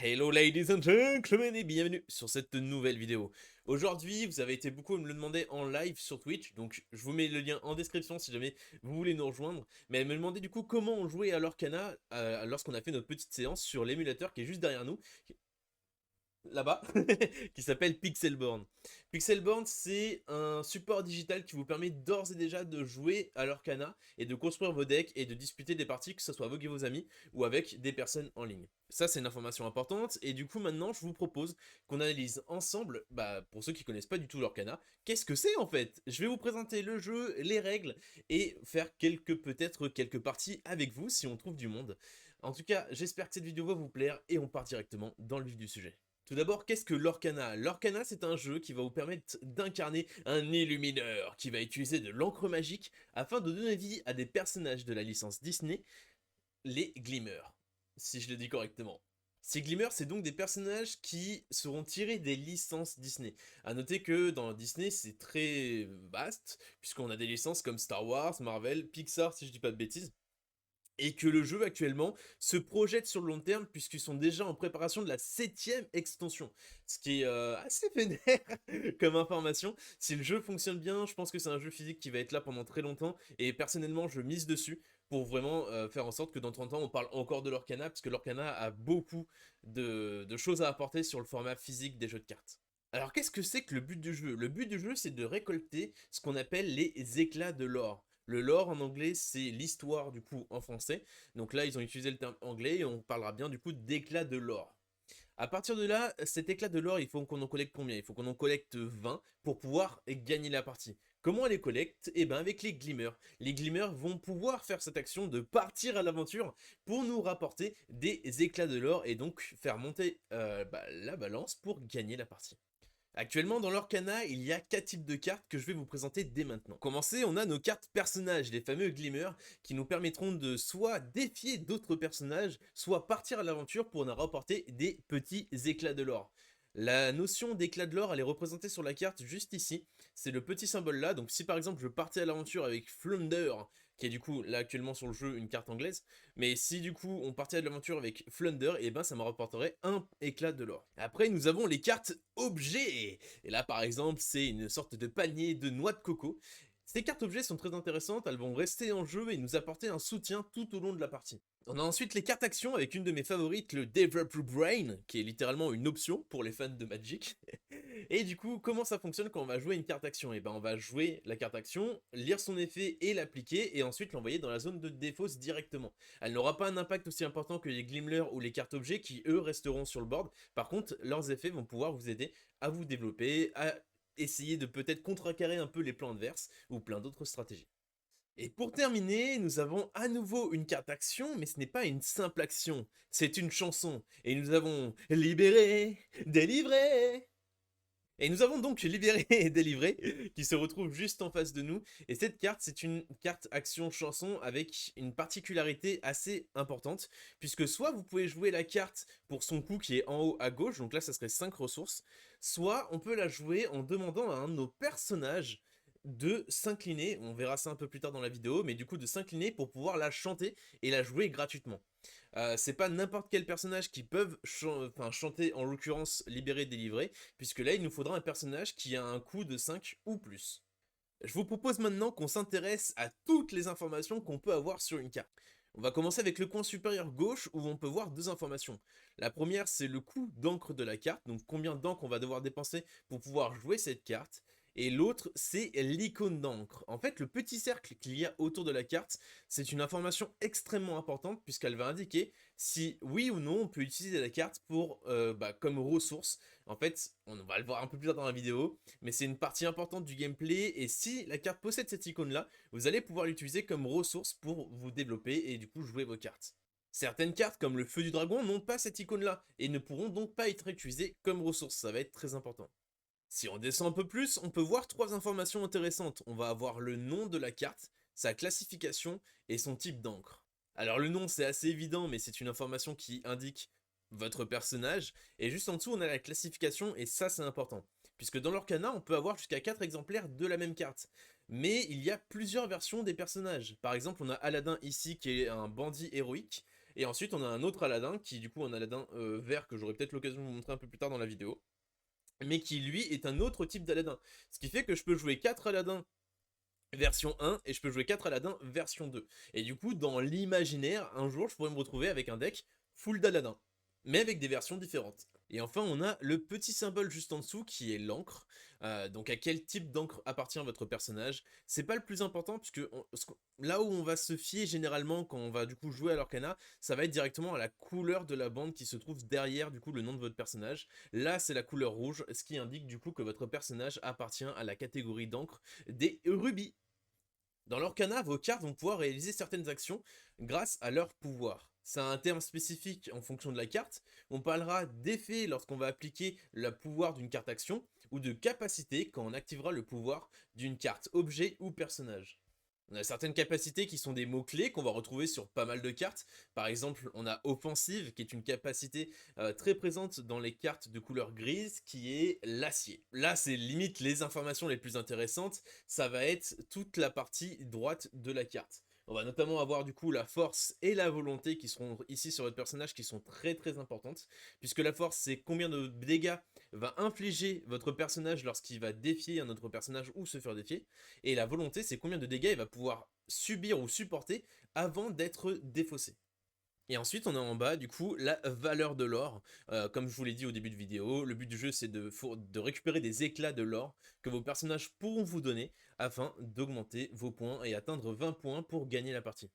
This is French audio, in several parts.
Hello ladies and gentlemen et bienvenue sur cette nouvelle vidéo. Aujourd'hui, vous avez été beaucoup à me le demander en live sur Twitch, donc je vous mets le lien en description si jamais vous voulez nous rejoindre. Mais elle me demandait du coup comment on jouait à Lorcana lorsqu'on a fait notre petite séance sur l'émulateur qui est juste derrière nous, là-bas, qui s'appelle Pixelborn. Pixelborn, c'est un support digital qui vous permet d'ores et déjà de jouer à l'Orcana et de construire vos decks et de disputer des parties, que ce soit avec vos amis ou avec des personnes en ligne. Ça, c'est une information importante, et du coup, maintenant, je vous propose qu'on analyse ensemble, pour ceux qui connaissent pas du tout l'Orcana, qu'est-ce que c'est en fait. Je vais vous présenter le jeu, les règles, et faire peut-être quelques parties avec vous, si on trouve du monde. En tout cas, j'espère que cette vidéo va vous plaire, et on part directement dans le vif du sujet. Tout d'abord, qu'est-ce que l'Orcana? L'Orcana, c'est un jeu qui va vous permettre d'incarner un illumineur qui va utiliser de l'encre magique afin de donner vie à des personnages de la licence Disney, les Glimmers, si je le dis correctement. Ces Glimmers, c'est donc des personnages qui seront tirés des licences Disney. A noter que dans Disney, c'est très vaste, puisqu'on a des licences comme Star Wars, Marvel, Pixar, si je dis pas de bêtises, et que le jeu actuellement se projette sur le long terme puisqu'ils sont déjà en préparation de la 7ème extension. Ce qui est assez vénère comme information. Si le jeu fonctionne bien, je pense que c'est un jeu physique qui va être là pendant très longtemps et personnellement je mise dessus pour vraiment faire en sorte que dans 30 ans on parle encore de l'Orcana parce que l'Orcana a beaucoup de choses à apporter sur le format physique des jeux de cartes. Alors qu'est-ce que c'est que le but du jeu? Le but du jeu c'est de récolter ce qu'on appelle les éclats de l'or. Le lore en anglais, c'est l'histoire du coup en français. Donc là, ils ont utilisé le terme anglais et on parlera bien du coup d'éclat de l'or. À partir de là, cet éclat de l'or, il faut qu'on en collecte combien? Il faut qu'on en collecte 20 pour pouvoir gagner la partie. Comment on les collecte? Eh ben avec les glimmers. Les glimmers vont pouvoir faire cette action de partir à l'aventure pour nous rapporter des éclats de l'or et donc faire monter la balance pour gagner la partie. Actuellement dans l'Orcana, il y a 4 types de cartes que je vais vous présenter dès maintenant. Pour commencer, on a nos cartes personnages, les fameux Glimmers, qui nous permettront de soit défier d'autres personnages, soit partir à l'aventure pour nous rapporter des petits éclats de l'or. La notion d'éclat de l'or, elle est représentée sur la carte juste ici. C'est le petit symbole là, donc si par exemple je partais à l'aventure avec Flounder, qui est du coup là actuellement sur le jeu une carte anglaise, mais si du coup on partait à l'aventure avec Flounder, et ben ça me rapporterait un éclat de l'or. Après nous avons les cartes objets, et là par exemple c'est une sorte de panier de noix de coco. Ces cartes objets sont très intéressantes, elles vont rester en jeu et nous apporter un soutien tout au long de la partie. On a ensuite les cartes actions avec une de mes favorites, le Develop Your Brain, qui est littéralement une option pour les fans de Magic. Et du coup, comment ça fonctionne quand on va jouer une carte action? Et ben on va jouer la carte action, lire son effet et l'appliquer, et ensuite l'envoyer dans la zone de défausse directement. Elle n'aura pas un impact aussi important que les Glimlers ou les cartes objets qui eux resteront sur le board. Par contre, leurs effets vont pouvoir vous aider à vous développer, à essayer de peut-être contrecarrer un peu les plans adverses ou plein d'autres stratégies. Et pour terminer, nous avons à nouveau une carte action, mais ce n'est pas une simple action, c'est une chanson. Et nous avons libéré, délivré. Et nous avons donc libéré et délivré, qui se retrouve juste en face de nous. Et cette carte, c'est une carte action chanson avec une particularité assez importante, puisque soit vous pouvez jouer la carte pour son coup qui est en haut à gauche, donc là ça serait 5 ressources, soit on peut la jouer en demandant à un de nos personnages de s'incliner, on verra ça un peu plus tard dans la vidéo, mais du coup de s'incliner pour pouvoir la chanter et la jouer gratuitement. C'est pas n'importe quel personnage qui peuvent chanter, en l'occurrence libérer, délivrer, puisque là il nous faudra un personnage qui a un coût de 5 ou plus. Je vous propose maintenant qu'on s'intéresse à toutes les informations qu'on peut avoir sur une carte. On va commencer avec le coin supérieur gauche où on peut voir deux informations. La première c'est le coût d'encre de la carte, donc combien d'encre on va devoir dépenser pour pouvoir jouer cette carte. Et l'autre c'est l'icône d'encre. En fait le petit cercle qu'il y a autour de la carte, c'est une information extrêmement importante puisqu'elle va indiquer si oui ou non on peut utiliser la carte pour comme ressource. En fait on va le voir un peu plus tard dans la vidéo, mais c'est une partie importante du gameplay et si la carte possède cette icône là, vous allez pouvoir l'utiliser comme ressource pour vous développer et du coup jouer vos cartes. Certaines cartes comme le feu du dragon n'ont pas cette icône là et ne pourront donc pas être utilisées comme ressource, ça va être très important. Si on descend un peu plus, on peut voir trois informations intéressantes. On va avoir le nom de la carte, sa classification et son type d'encre. Alors le nom c'est assez évident mais c'est une information qui indique votre personnage et juste en dessous on a la classification et ça c'est important. Puisque dans l'Orcana on peut avoir jusqu'à 4 exemplaires de la même carte. Mais il y a plusieurs versions des personnages. Par exemple on a Aladdin ici qui est un bandit héroïque. Et ensuite, on a un autre Aladdin, qui est du coup un Aladdin vert, que j'aurai peut-être l'occasion de vous montrer un peu plus tard dans la vidéo, mais qui lui est un autre type d'Aladin. Ce qui fait que je peux jouer 4 Aladdin version 1 et je peux jouer 4 Aladdin version 2. Et du coup, dans l'imaginaire, un jour, je pourrais me retrouver avec un deck full d'Aladdin, mais avec des versions différentes. Et enfin, on a le petit symbole juste en dessous qui est l'encre. Donc à quel type d'encre appartient votre personnage. C'est pas le plus important puisque là où on va se fier généralement quand on va du coup jouer à l'Orcana, ça va être directement à la couleur de la bande qui se trouve derrière du coup le nom de votre personnage. Là c'est la couleur rouge, ce qui indique du coup que votre personnage appartient à la catégorie d'encre des rubis. Dans l'Orcana, vos cartes vont pouvoir réaliser certaines actions grâce à leur pouvoir. C'est un terme spécifique en fonction de la carte. On parlera d'effet lorsqu'on va appliquer le pouvoir d'une carte action, ou de capacité quand on activera le pouvoir d'une carte objet ou personnage. On a certaines capacités qui sont des mots-clés qu'on va retrouver sur pas mal de cartes. Par exemple, on a offensive, qui est une capacité très présente dans les cartes de couleur grise, qui est l'acier. Là, c'est limite les informations les plus intéressantes. Ça va être toute la partie droite de la carte. On va notamment avoir du coup la force et la volonté qui seront ici sur votre personnage, qui sont très très importantes. Puisque la force, c'est combien de dégâts va infliger votre personnage lorsqu'il va défier un autre personnage ou se faire défier. Et la volonté, c'est combien de dégâts il va pouvoir subir ou supporter avant d'être défaussé. Et ensuite, on a en bas, du coup, la valeur de l'or. Comme je vous l'ai dit au début de vidéo, le but du jeu, c'est de récupérer des éclats de l'or que vos personnages pourront vous donner afin d'augmenter vos points et atteindre 20 points pour gagner la partie.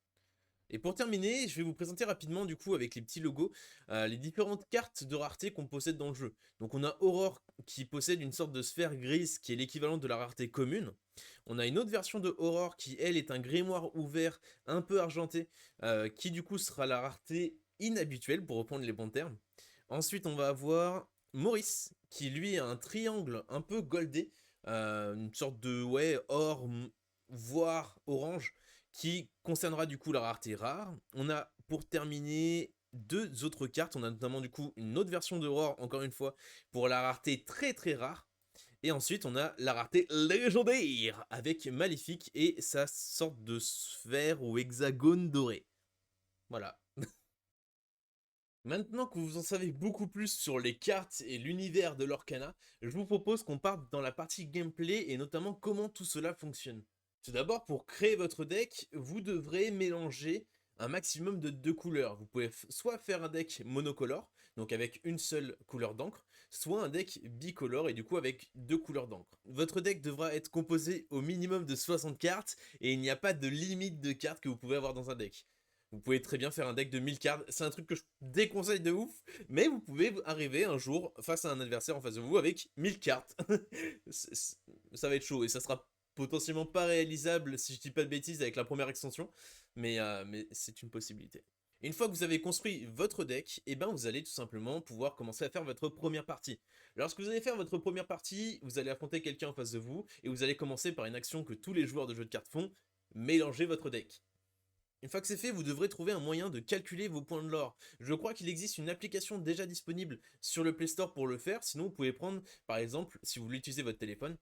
Et pour terminer, je vais vous présenter rapidement du coup avec les petits logos les différentes cartes de rareté qu'on possède dans le jeu. Donc on a Aurore qui possède une sorte de sphère grise qui est l'équivalent de la rareté commune. On a une autre version de Aurore qui elle est un grimoire ouvert un peu argenté qui du coup sera la rareté inhabituelle pour reprendre les bons termes. Ensuite on va avoir Maurice qui lui a un triangle un peu goldé, une sorte de ouais or voire orange qui concernera du coup la rareté rare. On a pour terminer deux autres cartes, on a notamment du coup une autre version d'Aurore, encore une fois, pour la rareté très très rare. Et ensuite on a la rareté légendaire avec Maléfique et sa sorte de sphère ou hexagone doré. Voilà. Maintenant que vous en savez beaucoup plus sur les cartes et l'univers de l'Orcana, je vous propose qu'on parte dans la partie gameplay et notamment comment tout cela fonctionne. Tout d'abord, pour créer votre deck, vous devrez mélanger un maximum de deux couleurs. Vous pouvez soit faire un deck monocolore, donc avec une seule couleur d'encre, soit un deck bicolore et du coup avec deux couleurs d'encre. Votre deck devra être composé au minimum de 60 cartes et il n'y a pas de limite de cartes que vous pouvez avoir dans un deck. Vous pouvez très bien faire un deck de 1000 cartes, c'est un truc que je déconseille de ouf, mais vous pouvez arriver un jour face à un adversaire en face de vous avec 1000 cartes. Ça va être chaud et ça sera potentiellement pas réalisable si je dis pas de bêtises avec la première extension, mais c'est une possibilité. Une fois que vous avez construit votre deck, et ben vous allez tout simplement pouvoir commencer à faire votre première partie. Lorsque vous allez faire votre première partie, vous allez affronter quelqu'un en face de vous, et vous allez commencer par une action que tous les joueurs de jeux de cartes font, mélanger votre deck. Une fois que c'est fait, vous devrez trouver un moyen de calculer vos points de l'or. Je crois qu'il existe une application déjà disponible sur le Play Store pour le faire, sinon vous pouvez prendre, par exemple, si vous voulez utiliser votre téléphone,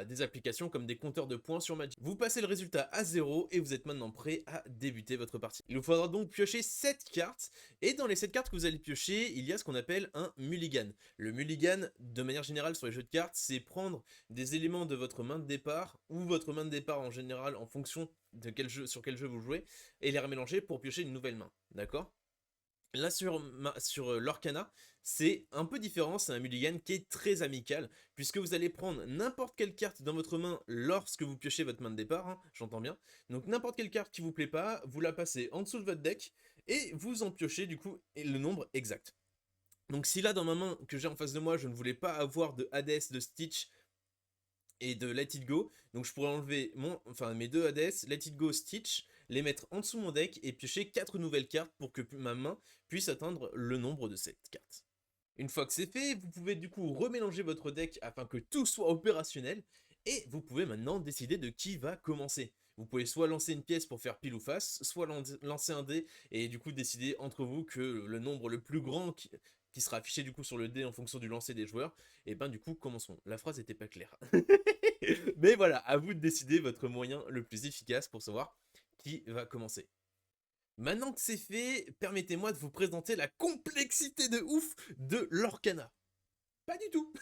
des applications comme des compteurs de points sur Magic. Vous passez le résultat à 0 et vous êtes maintenant prêt à débuter votre partie. Il vous faudra donc piocher 7 cartes, et dans les 7 cartes que vous allez piocher, il y a ce qu'on appelle un mulligan. Le mulligan, de manière générale sur les jeux de cartes, c'est prendre des éléments de votre main de départ, ou votre main de départ en général en fonction de sur quel jeu vous jouez, et les remélanger pour piocher une nouvelle main, d'accord? Là sur l'Orcana, c'est un peu différent, c'est un mulligan qui est très amical, puisque vous allez prendre n'importe quelle carte dans votre main lorsque vous piochez votre main de départ, hein, j'entends bien, donc n'importe quelle carte qui vous plaît pas, vous la passez en dessous de votre deck, et vous en piochez du coup le nombre exact. Donc si là dans ma main que j'ai en face de moi, je ne voulais pas avoir de Hades, de Stitch, et de Let It Go. Donc je pourrais enlever mes deux Hades, Let It Go, Stitch, les mettre en dessous de mon deck et piocher 4 nouvelles cartes pour que ma main puisse atteindre le nombre de cette carte. Une fois que c'est fait, vous pouvez du coup remélanger votre deck afin que tout soit opérationnel et vous pouvez maintenant décider de qui va commencer. Vous pouvez soit lancer une pièce pour faire pile ou face, soit lancer un dé et du coup décider entre vous que le nombre le plus grand qui sera affiché du coup sur le dé en fonction du lancer des joueurs, et ben du coup commençons. La phrase n'était pas claire. Mais voilà, à vous de décider votre moyen le plus efficace pour savoir qui va commencer. Maintenant que c'est fait, permettez-moi de vous présenter la complexité de ouf de l'Orcana. Pas du tout.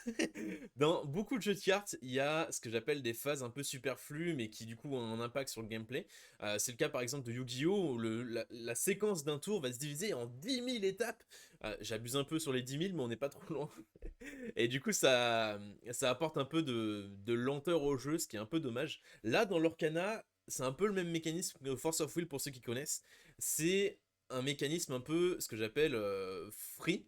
Dans beaucoup de jeux de cartes, il y a ce que j'appelle des phases un peu superflues, mais qui du coup ont un impact sur le gameplay. C'est le cas par exemple de Yu-Gi-Oh! Où la séquence d'un tour va se diviser en 10 000 étapes. J'abuse un peu sur les 10 000, mais on n'est pas trop loin. Et du coup, ça apporte un peu de lenteur au jeu, ce qui est un peu dommage. Là, dans l'Orcana, c'est un peu le même mécanisme que Force of Will pour ceux qui connaissent. C'est un mécanisme un peu ce que j'appelle free,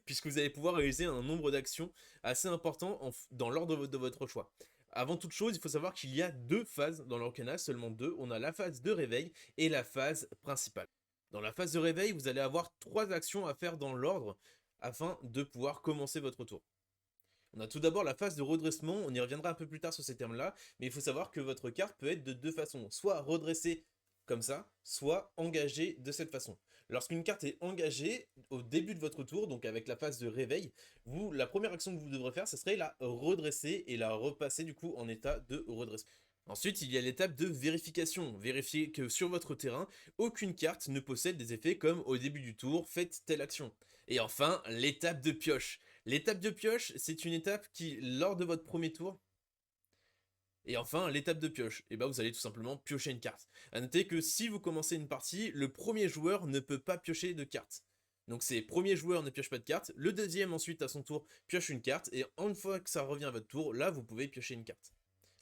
puisque vous allez pouvoir réaliser un nombre d'actions assez important dans l'ordre de votre choix. Avant toute chose, il faut savoir qu'il y a deux phases dans l'Orcana, seulement deux. On a la phase de réveil et la phase principale. Dans la phase de réveil, vous allez avoir trois actions à faire dans l'ordre afin de pouvoir commencer votre tour. On a tout d'abord la phase de redressement, on y reviendra un peu plus tard sur ces termes-là, mais il faut savoir que votre carte peut être de deux façons, soit redressée comme ça, soit engagée de cette façon. Lorsqu'une carte est engagée au début de votre tour, donc avec la phase de réveil, la première action que vous devrez faire, ce serait la redresser et la repasser du coup en état de redressement. Ensuite, il y a l'étape de vérification. Vérifier que sur votre terrain, aucune carte ne possède des effets comme au début du tour, faites telle action. Et enfin, l'étape de pioche. L'étape de pioche, c'est une étape qui, lors de votre premier tour, et enfin, l'étape de pioche, et bah vous allez tout simplement piocher une carte. A noter que si vous commencez une partie, le premier joueur ne peut pas piocher de carte. Donc c'est premier joueur ne pioche pas de carte, le deuxième ensuite à son tour pioche une carte, et une fois que ça revient à votre tour, là vous pouvez piocher une carte.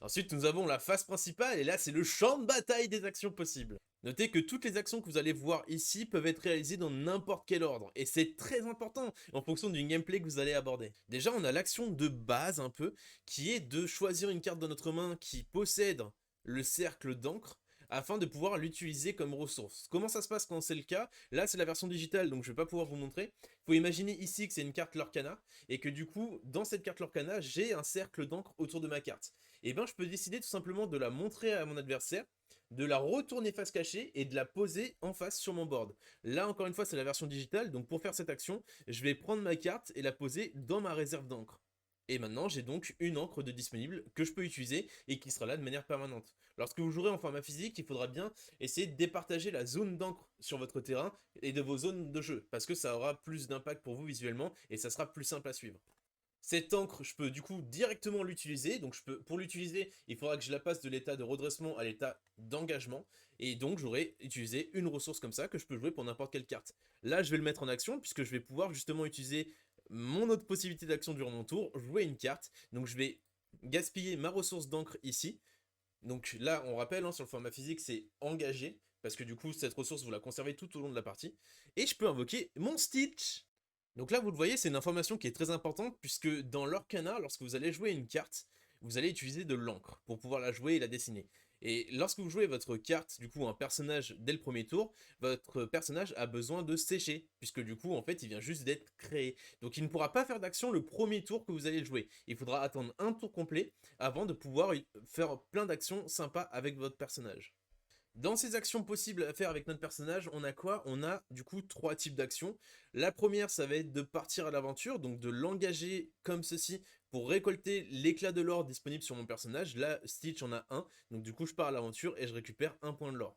Ensuite, nous avons la phase principale, et là, c'est le champ de bataille des actions possibles. Notez que toutes les actions que vous allez voir ici peuvent être réalisées dans n'importe quel ordre, et c'est très important en fonction du gameplay que vous allez aborder. Déjà, on a l'action de base un peu, qui est de choisir une carte dans notre main qui possède le cercle d'encre, afin de pouvoir l'utiliser comme ressource. Comment ça se passe quand c'est le cas? Là, c'est la version digitale, donc je vais pas pouvoir vous montrer. Il faut imaginer ici que c'est une carte Lorcana, et que du coup, dans cette carte Lorcana, j'ai un cercle d'encre autour de ma carte. Et ben je peux décider tout simplement de la montrer à mon adversaire, de la retourner face cachée et de la poser en face sur mon board. Là encore une fois c'est la version digitale, donc pour faire cette action, je vais prendre ma carte et la poser dans ma réserve d'encre. Et maintenant j'ai donc une encre de disponible que je peux utiliser et qui sera là de manière permanente. Lorsque vous jouerez en format physique, il faudra bien essayer de départager la zone d'encre sur votre terrain et de vos zones de jeu, parce que ça aura plus d'impact pour vous visuellement et ça sera plus simple à suivre. Cette encre, je peux du coup directement l'utiliser. Donc pour l'utiliser, il faudra que je la passe de l'état de redressement à l'état d'engagement. Et donc j'aurai utilisé une ressource comme ça que je peux jouer pour n'importe quelle carte. Là, je vais le mettre en action puisque je vais pouvoir justement utiliser mon autre possibilité d'action durant mon tour, jouer une carte. Donc je vais gaspiller ma ressource d'encre ici. Donc là, on rappelle, hein, sur le format physique, c'est engagé. Parce que du coup, cette ressource, vous la conservez tout au long de la partie. Et je peux invoquer mon Stitch. Donc là, vous le voyez, c'est une information qui est très importante puisque dans l'Orcana, lorsque vous allez jouer une carte, vous allez utiliser de l'encre pour pouvoir la jouer et la dessiner. Et lorsque vous jouez votre carte, du coup un personnage dès le premier tour, votre personnage a besoin de sécher, puisque du coup en fait il vient juste d'être créé. Donc il ne pourra pas faire d'action le premier tour que vous allez jouer. Il faudra attendre un tour complet avant de pouvoir faire plein d'actions sympas avec votre personnage. Dans ces actions possibles à faire avec notre personnage, on a quoi? On a du coup trois types d'actions. La première, ça va être de partir à l'aventure, donc de l'engager comme ceci pour récolter l'éclat de l'or disponible sur mon personnage. Là, Stitch en a un, donc du coup je pars à l'aventure et je récupère un point de l'or.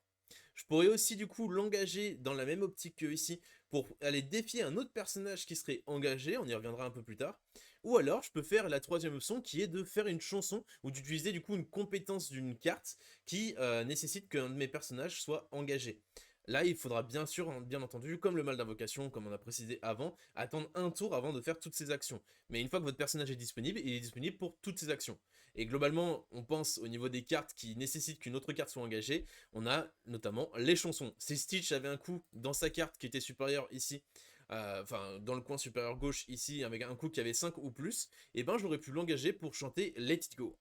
Je pourrais aussi du coup l'engager dans la même optique que ici pour aller défier un autre personnage qui serait engagé, on y reviendra un peu plus tard. Ou alors je peux faire la troisième option qui est de faire une chanson ou d'utiliser du coup une compétence d'une carte qui nécessite qu'un de mes personnages soit engagé. Là, il faudra bien sûr, bien entendu, comme le mal d'invocation, comme on a précisé avant, attendre un tour avant de faire toutes ces actions. Mais une fois que votre personnage est disponible, il est disponible pour toutes ces actions. Et globalement, on pense au niveau des cartes qui nécessitent qu'une autre carte soit engagée, on a notamment les chansons. Si Stitch avait un coup dans sa carte qui était supérieur ici, enfin dans le coin supérieur gauche ici, avec un coup qui avait 5 ou plus, et ben j'aurais pu l'engager pour chanter Let It Go.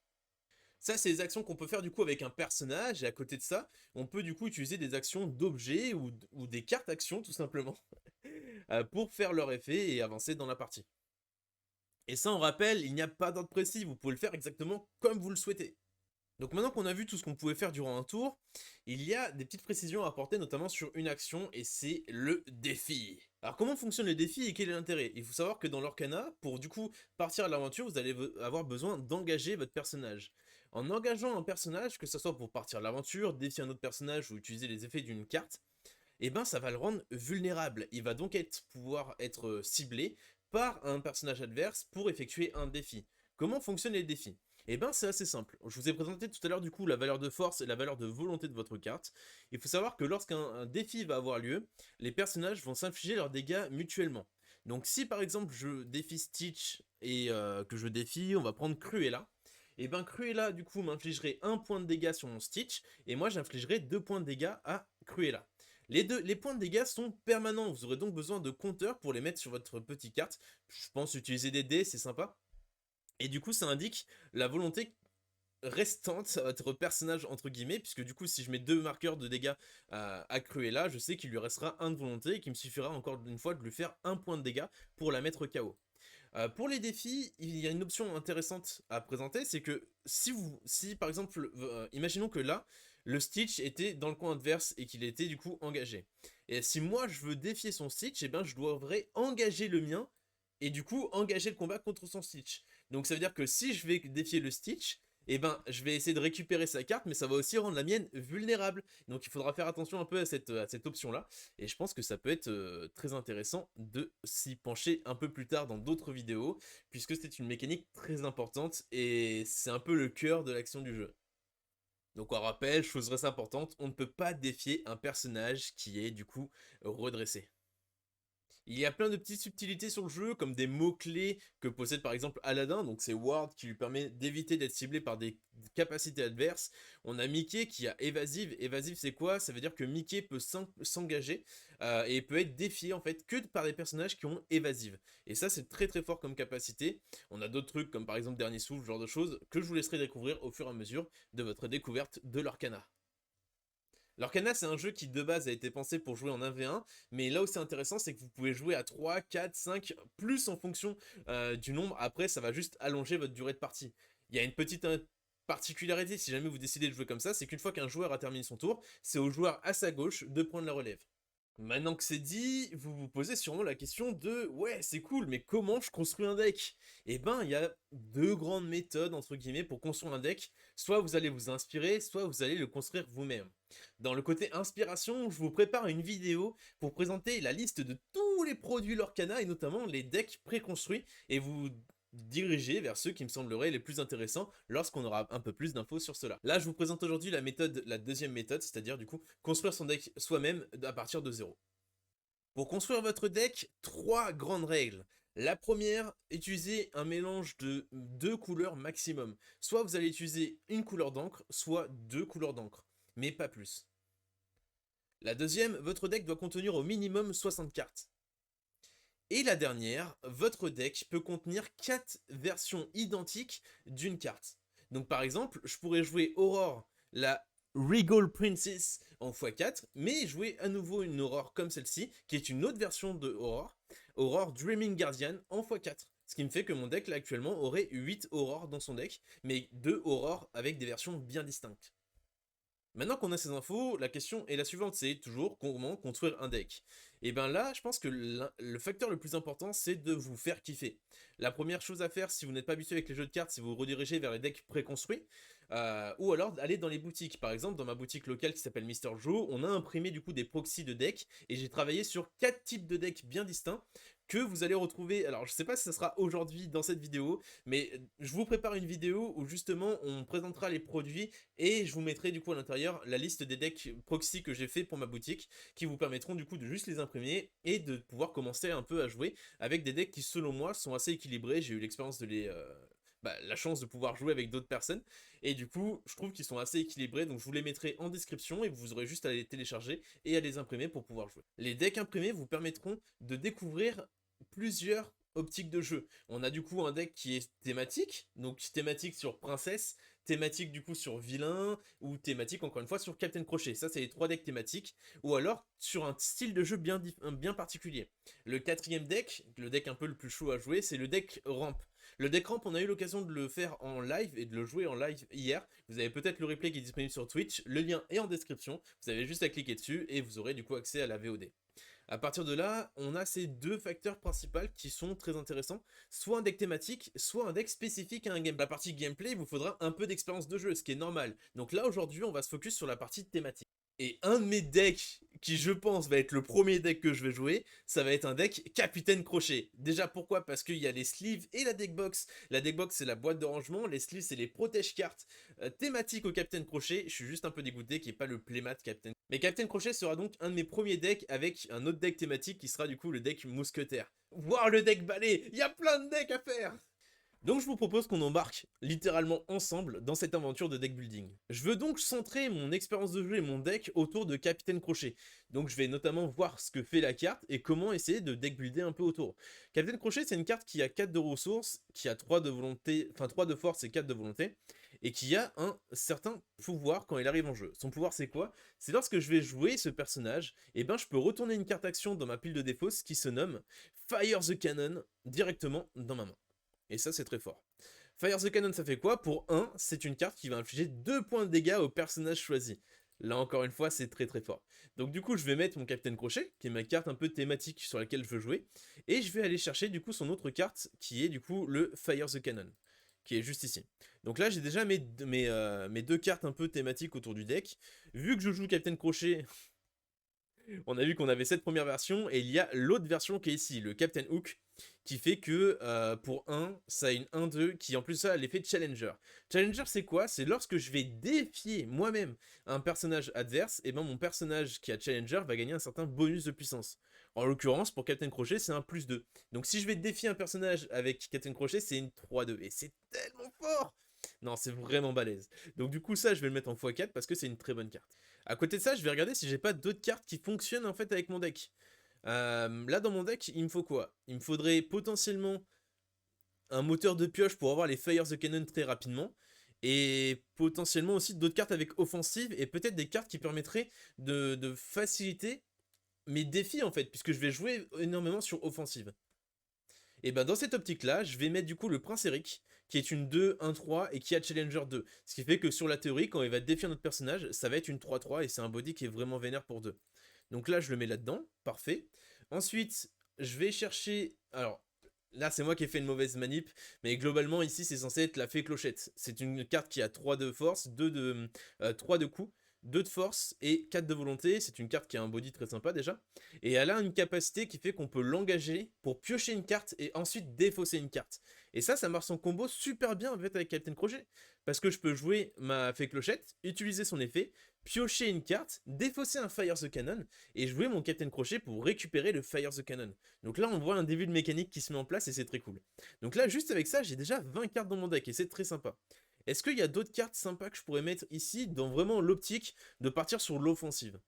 Ça, c'est les actions qu'on peut faire du coup avec un personnage, et à côté de ça, on peut du coup utiliser des actions d'objets ou des cartes actions tout simplement, pour faire leur effet et avancer dans la partie. Et ça, on rappelle, il n'y a pas d'ordre précis, vous pouvez le faire exactement comme vous le souhaitez. Donc maintenant qu'on a vu tout ce qu'on pouvait faire durant un tour, il y a des petites précisions à apporter notamment sur une action et c'est le défi. Alors comment fonctionne le défi et quel est l'intérêt? Il faut savoir que dans l'Orcana, pour du coup partir à l'aventure, vous allez avoir besoin d'engager votre personnage. En engageant un personnage, que ce soit pour partir à l'aventure, défier un autre personnage ou utiliser les effets d'une carte, et ben ça va le rendre vulnérable. Il va donc pouvoir être ciblé par un personnage adverse pour effectuer un défi. Comment fonctionnent les défis? Eh ben c'est assez simple. Je vous ai présenté tout à l'heure du coup la valeur de force et la valeur de volonté de votre carte. Il faut savoir que lorsqu'un défi va avoir lieu, les personnages vont s'infliger leurs dégâts mutuellement. Donc si par exemple je défie Stitch et que je défie, on va prendre Cruella. Et ben Cruella du coup m'infligerait 1 point de dégâts sur mon Stitch et moi j'infligerai 2 points de dégâts à Cruella. Les points de dégâts sont permanents, vous aurez donc besoin de compteurs pour les mettre sur votre petite carte. Je pense utiliser des dés, c'est sympa. Et du coup ça indique la volonté restante à votre personnage entre guillemets, puisque du coup si je mets 2 marqueurs de dégâts à Cruella, je sais qu'il lui restera 1 de volonté et qu'il me suffira encore une fois de lui faire 1 point de dégâts pour la mettre KO. Pour les défis, il y a une option intéressante à présenter, c'est que si par exemple, imaginons que là, le Stitch était dans le coin adverse et qu'il était du coup engagé. Et si moi je veux défier son Stitch, et ben je devrais engager le mien et du coup engager le combat contre son Stitch. Donc ça veut dire que si je vais défier le Stitch, et ben je vais essayer de récupérer sa carte, mais ça va aussi rendre la mienne vulnérable. Donc il faudra faire attention un peu à cette option-là. Et je pense que ça peut être très intéressant de s'y pencher un peu plus tard dans d'autres vidéos, puisque c'est une mécanique très importante et c'est un peu le cœur de l'action du jeu. Donc on rappelle, chose très importante, on ne peut pas défier un personnage qui est du coup redressé. Il y a plein de petites subtilités sur le jeu, comme des mots-clés que possède par exemple Aladdin, donc c'est Ward qui lui permet d'éviter d'être ciblé par des capacités adverses. On a Mickey qui a évasive. Évasive c'est quoi? Ça veut dire que Mickey peut s'engager et peut être défié en fait que par des personnages qui ont évasive. Et ça c'est très très fort comme capacité. On a d'autres trucs comme par exemple Dernier Souffle, ce genre de choses que je vous laisserai découvrir au fur et à mesure de votre découverte de l'Arcana. L'Arcana, c'est un jeu qui de base a été pensé pour jouer en 1v1, mais là où c'est intéressant, c'est que vous pouvez jouer à 3, 4, 5, plus en fonction du nombre. Après, ça va juste allonger votre durée de partie. Il y a une petite particularité si jamais vous décidez de jouer comme ça, c'est qu'une fois qu'un joueur a terminé son tour, c'est au joueur à sa gauche de prendre la relève. Maintenant que c'est dit, vous vous posez sûrement la question de ouais, c'est cool, mais comment je construis un deck? Eh ben, il y a deux grandes méthodes entre guillemets pour construire un deck. Soit vous allez vous inspirer, soit vous allez le construire vous-même. Dans le côté inspiration, je vous prépare une vidéo pour présenter la liste de tous les produits Lorcana et notamment les decks préconstruits et vous diriger vers ceux qui me sembleraient les plus intéressants lorsqu'on aura un peu plus d'infos sur cela. Là, je vous présente aujourd'hui la deuxième méthode, c'est-à-dire du coup construire son deck soi-même à partir de zéro. Pour construire votre deck, trois grandes règles. La première, utilisez un mélange de deux couleurs maximum. Soit vous allez utiliser une couleur d'encre, soit deux couleurs d'encre, mais pas plus. La deuxième, votre deck doit contenir au minimum 60 cartes. Et la dernière, votre deck peut contenir 4 versions identiques d'une carte. Donc par exemple, je pourrais jouer Aurore, la Regal Princess en x4, mais jouer à nouveau une Aurore comme celle-ci, qui est une autre version de Aurore, Aurore Dreaming Guardian en x4. Ce qui me fait que mon deck là actuellement aurait 8 Aurores dans son deck, mais 2 Aurores avec des versions bien distinctes. Maintenant qu'on a ces infos, la question est la suivante, c'est toujours comment construire un deck. Et bien là, je pense que le facteur le plus important, c'est de vous faire kiffer. La première chose à faire, si vous n'êtes pas habitué avec les jeux de cartes, c'est vous rediriger vers les decks préconstruits, ou alors aller dans les boutiques. Par exemple, dans ma boutique locale qui s'appelle Mister Joe, on a imprimé du coup des proxys de decks, et j'ai travaillé sur 4 types de decks bien distincts, que vous allez retrouver, alors je sais pas si ça sera aujourd'hui dans cette vidéo, mais je vous prépare une vidéo où justement on présentera les produits et je vous mettrai du coup à l'intérieur la liste des decks proxy que j'ai fait pour ma boutique qui vous permettront du coup de juste les imprimer et de pouvoir commencer un peu à jouer avec des decks qui selon moi sont assez équilibrés. J'ai eu l'expérience de la chance de pouvoir jouer avec d'autres personnes et du coup je trouve qu'ils sont assez équilibrés, donc je vous les mettrai en description et vous aurez juste à les télécharger et à les imprimer pour pouvoir jouer. Les decks imprimés vous permettront de découvrir plusieurs optiques de jeu. On a du coup un deck qui est thématique, donc thématique sur princesse, thématique du coup sur vilain, ou thématique encore une fois sur Captain Crochet. Ça c'est les trois decks thématiques, ou alors sur un style de jeu bien particulier. Le quatrième deck, le deck un peu le plus chaud à jouer, c'est le deck ramp. Le deck ramp, on a eu l'occasion de le faire en live et de le jouer en live hier. Vous avez peut-être le replay qui est disponible sur Twitch, le lien est en description, vous avez juste à cliquer dessus et vous aurez du coup accès à la VOD. À partir de là, on a ces deux facteurs principaux qui sont très intéressants, soit un deck thématique, soit un deck spécifique à un game. La partie gameplay, il vous faudra un peu d'expérience de jeu, ce qui est normal. Donc là, aujourd'hui, on va se focus sur la partie thématique. Et un de mes decks qui je pense va être le premier deck que je vais jouer, ça va être un deck Capitaine Crochet. Déjà pourquoi? Parce qu'il y a les sleeves et la deckbox. La deckbox c'est la boîte de rangement, les sleeves c'est les protège-cartes thématiques au Capitaine Crochet. Je suis juste un peu dégoûté qu'il n'y ait pas le playmat Capitaine. Mais Capitaine Crochet sera donc un de mes premiers decks avec un autre deck thématique qui sera du coup le deck Mousquetaire. Voir le deck balai, il y a plein de decks à faire. Donc je vous propose qu'on embarque littéralement ensemble dans cette aventure de deck building. Je veux donc centrer mon expérience de jeu et mon deck autour de Capitaine Crochet. Donc je vais notamment voir ce que fait la carte et comment essayer de deck builder un peu autour. Capitaine Crochet c'est une carte qui a 4 de ressources, qui a 3 de volonté, enfin 3 de force et 4 de volonté, et qui a un certain pouvoir quand il arrive en jeu. Son pouvoir c'est quoi? C'est lorsque je vais jouer ce personnage, et ben je peux retourner une carte action dans ma pile de défausse qui se nomme Fire the Cannon directement dans ma main. Et ça, c'est très fort. Fire the Cannon, ça fait quoi? Pour 1, c'est une carte qui va infliger 2 points de dégâts au personnage choisi. Là, encore une fois, c'est très très fort. Donc du coup, je vais mettre mon Capitaine Crochet, qui est ma carte un peu thématique sur laquelle je veux jouer, et je vais aller chercher du coup son autre carte, qui est du coup le Fire the Cannon, qui est juste ici. Donc là, j'ai déjà mes deux cartes un peu thématiques autour du deck. Vu que je joue Capitaine Crochet, on a vu qu'on avait cette première version, et il y a l'autre version qui est ici, le Captain Hook, qui fait que pour 1, ça a une 1-2 qui en plus ça a l'effet Challenger. Challenger c'est quoi? C'est lorsque je vais défier moi-même un personnage adverse, et ben mon personnage qui a Challenger va gagner un certain bonus de puissance. En l'occurrence pour Captain Crochet c'est un +2. Donc si je vais défier un personnage avec Captain Crochet c'est une 3-2. Et c'est tellement fort! Non, c'est vraiment balèze. Donc du coup ça je vais le mettre en x4 parce que c'est une très bonne carte. À côté de ça je vais regarder si j'ai pas d'autres cartes qui fonctionnent en fait avec mon deck. Là dans mon deck, il me faut quoi? Il me faudrait potentiellement un moteur de pioche pour avoir les Fire the Cannon très rapidement. Et potentiellement aussi d'autres cartes avec offensive et peut-être des cartes qui permettraient de faciliter mes défis en fait, puisque je vais jouer énormément sur offensive. Et ben dans cette optique là, je vais mettre du coup le Prince Eric, qui est une 2-1-3 et qui a Challenger 2. Ce qui fait que sur la théorie, quand il va défier notre personnage, ça va être une 3-3 et c'est un body qui est vraiment vénère pour 2. Donc là, je le mets là-dedans, parfait. Ensuite, je vais chercher... Alors, là, c'est moi qui ai fait une mauvaise manip, mais globalement, ici, c'est censé être la fée clochette. C'est une carte qui a 3 de force, 3 de coups, 2 de force et 4 de volonté. C'est une carte qui a un body très sympa déjà. Et elle a une capacité qui fait qu'on peut l'engager pour piocher une carte et ensuite défausser une carte. Et ça marche en combo super bien en fait avec Captain Crochet. Parce que je peux jouer ma fée clochette, utiliser son effet, piocher une carte, défausser un Fire the Cannon et jouer mon Captain Crochet pour récupérer le Fire the Cannon. Donc là on voit un début de mécanique qui se met en place et c'est très cool. Donc là juste avec ça j'ai déjà 20 cartes dans mon deck et c'est très sympa. Est-ce qu'il y a d'autres cartes sympas que je pourrais mettre ici dans vraiment l'optique de partir sur l'offensive?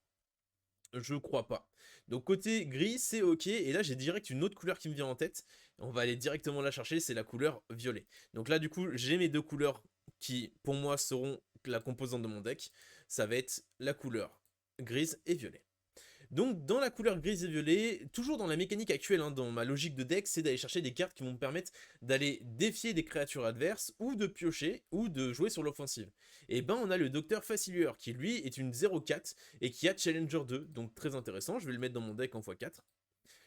Je crois pas. Donc côté gris c'est ok et là j'ai direct une autre couleur qui me vient en tête. On va aller directement la chercher, c'est la couleur violet. Donc là du coup j'ai mes deux couleurs qui pour moi seront la composante de mon deck. Ça va être la couleur grise et violet. Donc dans la couleur grise et violet, toujours dans la mécanique actuelle, hein, dans ma logique de deck, c'est d'aller chercher des cartes qui vont me permettre d'aller défier des créatures adverses, ou de piocher, ou de jouer sur l'offensive. Et ben on a le Docteur Facilieur, qui lui est une 0-4, et qui a Challenger 2, donc très intéressant, je vais le mettre dans mon deck en x4.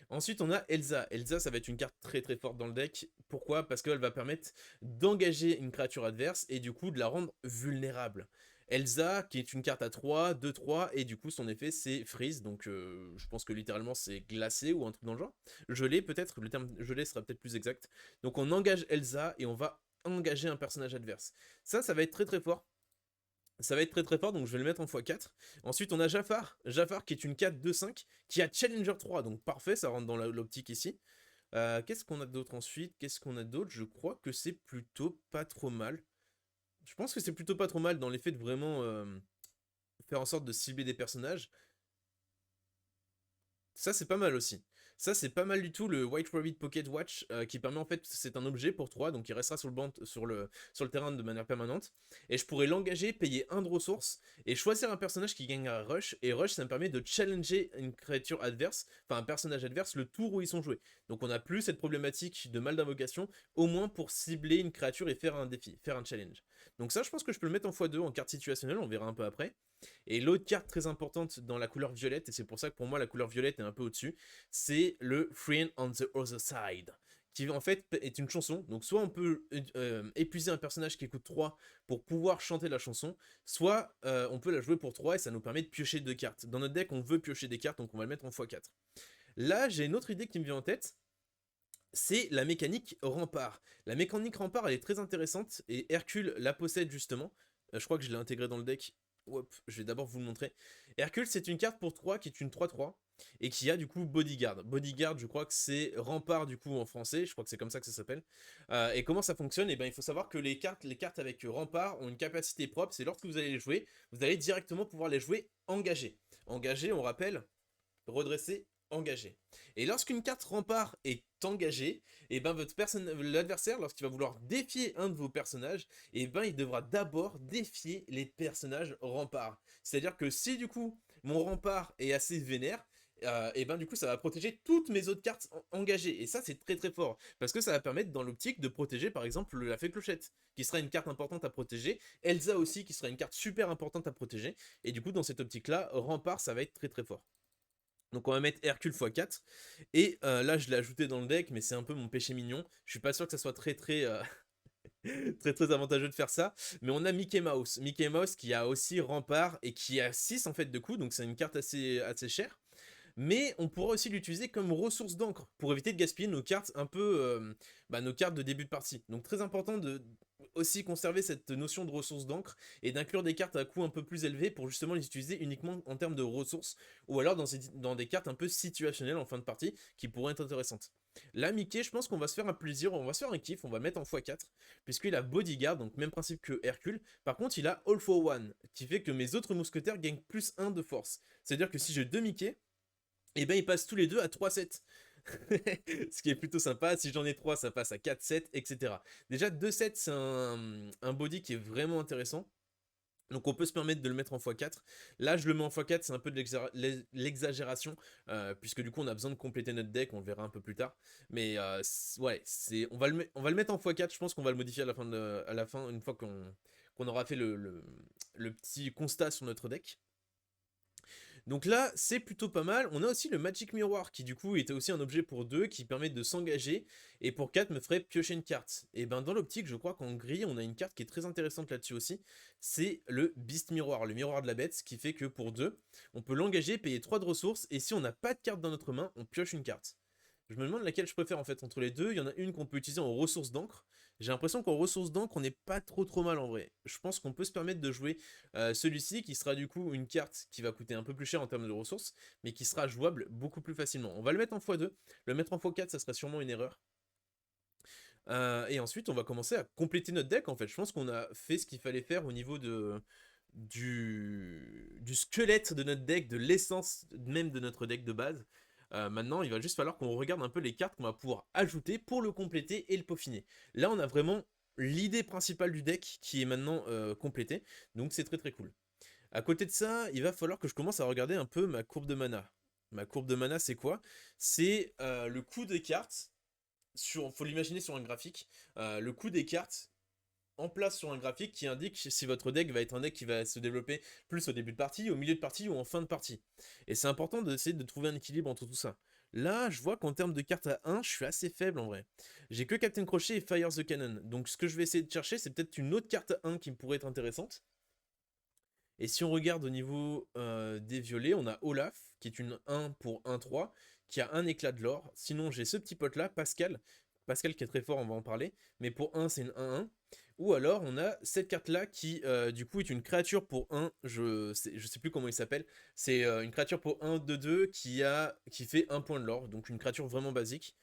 Ensuite, on a Elsa. Elsa, ça va être une carte très très forte dans le deck. Pourquoi? Parce qu'elle va permettre d'engager une créature adverse et du coup de la rendre vulnérable. Elsa, qui est une carte à 3, 2-3, et du coup son effet c'est freeze, donc je pense que littéralement c'est glacé ou un truc dans le genre. Gelé peut-être, le terme gelé sera peut-être plus exact. Donc on engage Elsa et on va engager un personnage adverse. Ça va être très très fort. Ça va être très très fort, donc je vais le mettre en x4. Ensuite, on a Jafar. Jafar qui est une 4-2-5, qui a Challenger 3, donc parfait, ça rentre dans l'optique ici. Qu'est-ce qu'on a d'autre ensuite? Qu'est-ce qu'on a d'autre? Je crois que c'est plutôt pas trop mal. Je pense que c'est plutôt pas trop mal dans l'effet de vraiment faire en sorte de cibler des personnages. Ça, c'est pas mal aussi. Ça, c'est pas mal du tout, le White Rabbit Pocket Watch, qui permet en fait, c'est un objet pour 3, donc il restera sur le, sur le terrain de manière permanente. Et je pourrais l'engager, payer 1 de ressources, et choisir un personnage qui gagnera Rush. Et Rush, ça me permet de challenger une créature adverse, enfin un personnage adverse, le tour où ils sont joués. Donc on n'a plus cette problématique de mal d'invocation, au moins pour cibler une créature et faire un défi, faire un challenge. Donc ça, je pense que je peux le mettre en x2 en carte situationnelle, on verra un peu après. Et l'autre carte très importante dans la couleur violette, et c'est pour ça que pour moi la couleur violette est un peu au-dessus, c'est le Friend on the Other Side, qui en fait est une chanson. Donc soit on peut épuiser un personnage qui coûte 3 pour pouvoir chanter la chanson, soit on peut la jouer pour 3 et ça nous permet de piocher 2 cartes. Dans notre deck, on veut piocher des cartes, donc on va le mettre en x4. Là, j'ai une autre idée qui me vient en tête, c'est la mécanique rempart. La mécanique rempart, elle est très intéressante, et Hercule la possède justement. Je crois que je l'ai intégré dans le deck. Hop, je vais d'abord vous le montrer. Hercule, c'est une carte pour 3 qui est une 3-3, et qui a du coup Bodyguard. Bodyguard, je crois que c'est rempart du coup en français, je crois que c'est comme ça que ça s'appelle. Et comment ça fonctionne? Et ben, il faut savoir que les cartes avec rempart ont une capacité propre, c'est lorsque vous allez les jouer, vous allez directement pouvoir les jouer engagées. Engagées, on rappelle, redresser, engagé. Et lorsqu'une carte rempart est engagée, et ben l'adversaire, lorsqu'il va vouloir défier un de vos personnages, et ben il devra d'abord défier les personnages remparts. C'est-à-dire que si du coup mon rempart est assez vénère, et ben du coup ça va protéger toutes mes autres cartes engagées. Et ça c'est très très fort, parce que ça va permettre dans l'optique de protéger par exemple la fée clochette, qui sera une carte importante à protéger, Elsa aussi qui sera une carte super importante à protéger, et du coup dans cette optique là, rempart ça va être très très fort. Donc on va mettre Hercule x4, et là je l'ai ajouté dans le deck, mais c'est un peu mon péché mignon, je suis pas sûr que ça soit très très, très très avantageux de faire ça, mais on a Mickey Mouse. Mickey Mouse qui a aussi rempart, et qui a 6 en fait de coups, donc c'est une carte assez chère, mais on pourra aussi l'utiliser comme ressource d'encre, pour éviter de gaspiller nos cartes un peu, nos cartes de début de partie. Donc très important de aussi conserver cette notion de ressources d'encre, et d'inclure des cartes à coût un peu plus élevé pour justement les utiliser uniquement en termes de ressources, ou alors dans des cartes un peu situationnelles en fin de partie, qui pourraient être intéressantes. Là, Mickey, je pense qu'on va se faire un plaisir, on va se faire un kiff, on va le mettre en x4, puisqu'il a Bodyguard, donc même principe que Hercule. Par contre, il a All for One, qui fait que mes autres mousquetaires gagnent plus 1 de force. C'est-à-dire que si j'ai 2 Mickey, et ben ils passent tous les deux à 3-7. Ce qui est plutôt sympa. Si j'en ai 3, ça passe à 4-7, etc. Déjà 2-7, c'est un body qui est vraiment intéressant. Donc on peut se permettre de le mettre en x4. Là je le mets en x4, c'est un peu de l'exagération, puisque du coup on a besoin de compléter notre deck, on le verra un peu plus tard. Mais ouais, on va le mettre en x4, je pense qu'on va le modifier à la fin une fois qu'on aura fait le petit constat sur notre deck. Donc là, c'est plutôt pas mal. On a aussi le Magic Mirror qui du coup était aussi un objet pour 2 qui permet de s'engager, et pour 4 me ferait piocher une carte. Et ben dans l'optique, je crois qu'en gris, on a une carte qui est très intéressante là-dessus aussi. C'est le Beast Mirror, le miroir de la bête, ce qui fait que pour 2, on peut l'engager, payer 3 de ressources, et si on n'a pas de carte dans notre main, on pioche une carte. Je me demande laquelle je préfère en fait entre les deux. Il y en a une qu'on peut utiliser en ressources d'encre. J'ai l'impression qu'en ressources d'encre, on n'est pas trop mal en vrai. Je pense qu'on peut se permettre de jouer celui-ci, qui sera du coup une carte qui va coûter un peu plus cher en termes de ressources, mais qui sera jouable beaucoup plus facilement. On va le mettre en x2. Le mettre en x4, ça serait sûrement une erreur. Et ensuite, on va commencer à compléter notre deck en fait. Je pense qu'on a fait ce qu'il fallait faire au niveau du squelette de notre deck, de l'essence même de notre deck de base. Maintenant, il va juste falloir qu'on regarde un peu les cartes qu'on va pouvoir ajouter pour le compléter et le peaufiner. Là, on a vraiment l'idée principale du deck qui est maintenant complétée, donc c'est très très cool. À côté de ça, il va falloir que je commence à regarder un peu ma courbe de mana. Ma courbe de mana, c'est quoi? C'est le coût des cartes, faut l'imaginer sur un graphique, le coût des cartes en place sur un graphique qui indique si votre deck va être un deck qui va se développer plus au début de partie, au milieu de partie ou en fin de partie. Et c'est important d'essayer de trouver un équilibre entre tout ça. Là, je vois qu'en termes de cartes à 1, je suis assez faible en vrai. J'ai que Captain Crochet et Fire the Cannon. Donc ce que je vais essayer de chercher, c'est peut-être une autre carte à 1 qui pourrait être intéressante. Et si on regarde au niveau des violets, on a Olaf, qui est une 1 pour 1-3, qui a un éclat de l'or. Sinon, j'ai ce petit pote-là, Pascal. Pascal qui est très fort, on va en parler. Mais pour 1, c'est une 1-1. Ou alors, on a cette carte-là qui, du coup, est une créature pour 1. Je sais plus comment il s'appelle. C'est une créature pour 1-2-2 qui fait 1 point de l'or. Donc, une créature vraiment basique.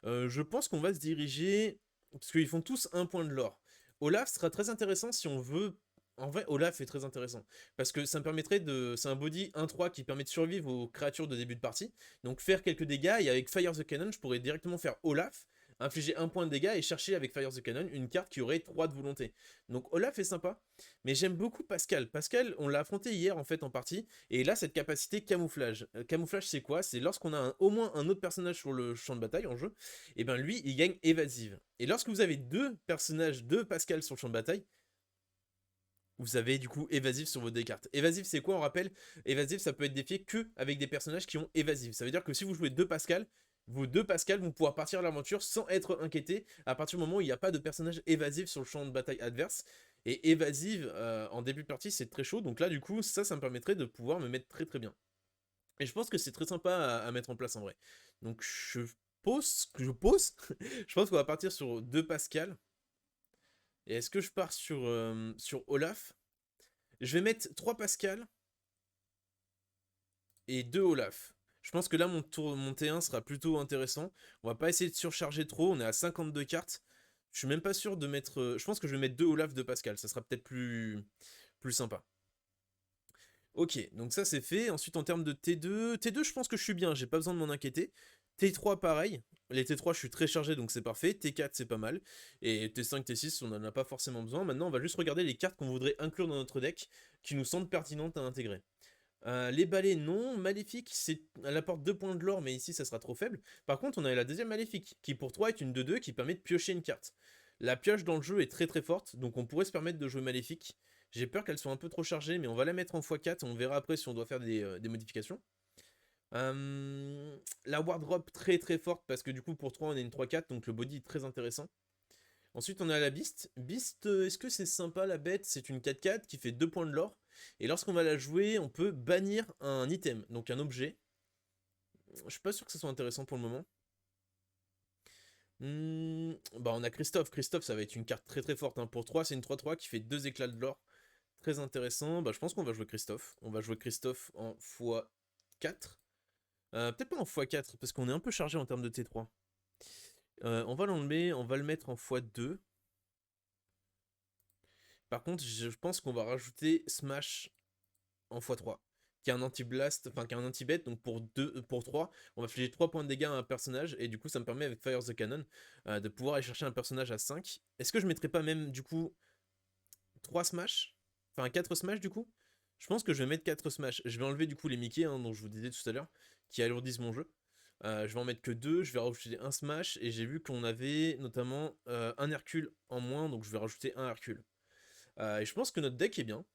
Je pense qu'on va se diriger... Parce qu'ils font tous 1 point de l'or. Olaf sera très intéressant si on veut... En vrai, Olaf est très intéressant. Parce que ça me permettrait de... C'est un body 1-3 qui permet de survivre aux créatures de début de partie. Donc faire quelques dégâts, et avec Fire the Cannon, je pourrais directement faire Olaf, infliger 1 point de dégâts et chercher avec Fire the Cannon une carte qui aurait 3 de volonté. Donc Olaf est sympa, mais j'aime beaucoup Pascal. Pascal, on l'a affronté hier en fait en partie, et là cette capacité camouflage. Camouflage c'est quoi? C'est lorsqu'on a au moins un autre personnage sur le champ de bataille en jeu, et ben lui il gagne évasive. Et lorsque vous avez deux personnages de Pascal sur le champ de bataille, vous avez du coup évasif sur vos deux cartes. Évasif c'est quoi, on rappelle? Évasif ça peut être défié que avec des personnages qui ont évasif. Ça veut dire que si vous jouez deux Pascal, Vos 2 Pascal vont pouvoir partir à l'aventure sans être inquiétés à partir du moment où il n'y a pas de personnage évasif sur le champ de bataille adverse. Et évasive en début de partie, c'est très chaud. Donc là, du coup, ça me permettrait de pouvoir me mettre très très bien. Et je pense que c'est très sympa à mettre en place en vrai. Donc je pense qu'on va partir sur 2 Pascal. Et est-ce que je pars sur Olaf? Je vais mettre 3 Pascal et 2 Olaf. Je pense que là, mon T1 sera plutôt intéressant. On va pas essayer de surcharger trop. On est à 52 cartes. Je suis même pas sûr de mettre... je pense que je vais mettre 2 Olaf, 2 Pascal. Ça sera peut-être plus sympa. Ok, donc ça c'est fait. Ensuite, en termes de T2, je pense que je suis bien. J'ai pas besoin de m'en inquiéter. T3, pareil. Les T3, je suis très chargé, donc c'est parfait. T4, c'est pas mal. Et T5, T6, on n'en a pas forcément besoin. Maintenant, on va juste regarder les cartes qu'on voudrait inclure dans notre deck, qui nous semblent pertinentes à intégrer. Les balais, non. Maléfique, elle apporte 2 points de l'or, mais ici, ça sera trop faible. Par contre, on a la deuxième Maléfique, qui pour 3 est une 2-2, qui permet de piocher une carte. La pioche dans le jeu est très très forte, donc on pourrait se permettre de jouer Maléfique. J'ai peur qu'elle soit un peu trop chargée, mais on va la mettre en x4, on verra après si on doit faire des modifications. La Wardrop très très forte, parce que du coup pour 3 on a une 3-4, donc le body est très intéressant. Ensuite on a la Beast. Beast, est-ce que c'est sympa la bête? C'est une 4-4 qui fait 2 points de l'or. Et lorsqu'on va la jouer, on peut bannir un item, donc un objet. Je suis pas sûr que ce soit intéressant pour le moment. Bah on a Christophe. Christophe, ça va être une carte très très forte. Hein. Pour 3, c'est une 3-3 qui fait 2 éclats de l'or. Très intéressant. Bah je pense qu'on va jouer Christophe. On va jouer Christophe en x4. Peut-être pas en x4, parce qu'on est un peu chargé en termes de T3. On va l'enlever, on va le mettre en x2. Par contre, je pense qu'on va rajouter Smash en x3, qui est un anti-blast, enfin qui est un anti-bet, donc pour 3, on va filer 3 points de dégâts à un personnage, et du coup ça me permet avec Fire the Cannon de pouvoir aller chercher un personnage à 5. Est-ce que je mettrais pas même du coup 3 Smash? Enfin 4 Smash du coup? Je pense que je vais mettre 4 Smash. Je vais enlever du coup les Mickey, hein, dont je vous disais tout à l'heure, qui alourdissent mon jeu. Je vais en mettre que 2, je vais rajouter un Smash, et j'ai vu qu'on avait notamment un Hercule en moins, donc je vais rajouter un Hercule. Et je pense que notre deck est bien.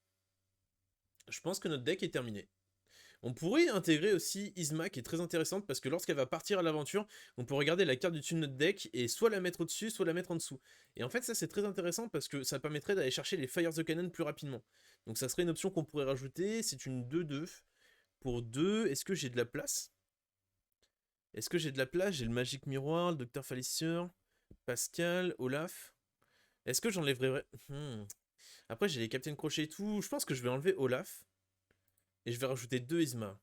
Je pense que notre deck est terminé. On pourrait intégrer aussi Isma qui est très intéressante parce que lorsqu'elle va partir à l'aventure, on peut regarder la carte du dessus de notre deck et soit la mettre au-dessus, soit la mettre en dessous. Et en fait ça c'est très intéressant parce que ça permettrait d'aller chercher les Fire the Cannon plus rapidement. Donc ça serait une option qu'on pourrait rajouter, c'est une 2-2. Pour 2, est-ce que j'ai de la place? Est-ce que j'ai de la place? J'ai le Magic Miroir, le Docteur Falcier, Pascal, Olaf. Est-ce que j'enlèverais... Après j'ai les Captain Crochet et tout, je pense que je vais enlever Olaf. Et je vais rajouter 2 Isma.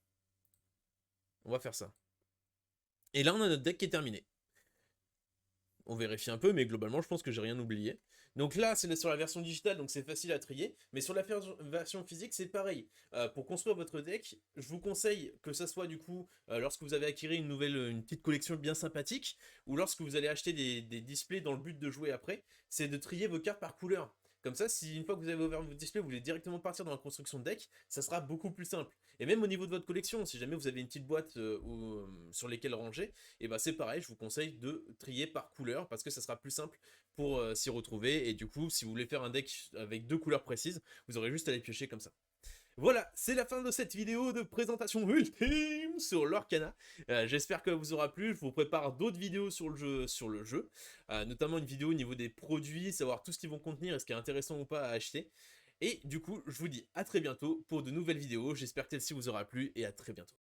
On va faire ça. Et là, on a notre deck qui est terminé. On vérifie un peu, mais globalement, je pense que j'ai rien oublié. Donc là, c'est sur la version digitale, donc c'est facile à trier. Mais sur la version physique, c'est pareil. Pour construire votre deck, je vous conseille que ça soit du coup, lorsque vous avez acquis une petite collection bien sympathique, ou lorsque vous allez acheter des displays dans le but de jouer après, c'est de trier vos cartes par couleur. Comme ça, si une fois que vous avez ouvert votre display, vous voulez directement partir dans la construction de deck, ça sera beaucoup plus simple. Et même au niveau de votre collection, si jamais vous avez une petite boîte sur lesquelles ranger, et bah c'est pareil, je vous conseille de trier par couleur parce que ça sera plus simple pour s'y retrouver. Et du coup, si vous voulez faire un deck avec 2 couleurs précises, vous aurez juste à les piocher comme ça. Voilà, c'est la fin de cette vidéo de présentation ultime sur l'Orcana. J'espère que vous aura plu. Je vous prépare d'autres vidéos sur le jeu, notamment une vidéo au niveau des produits, savoir tout ce qu'ils vont contenir et ce qui est intéressant ou pas à acheter. Et du coup, je vous dis à très bientôt pour de nouvelles vidéos. J'espère que celle-ci vous aura plu et à très bientôt.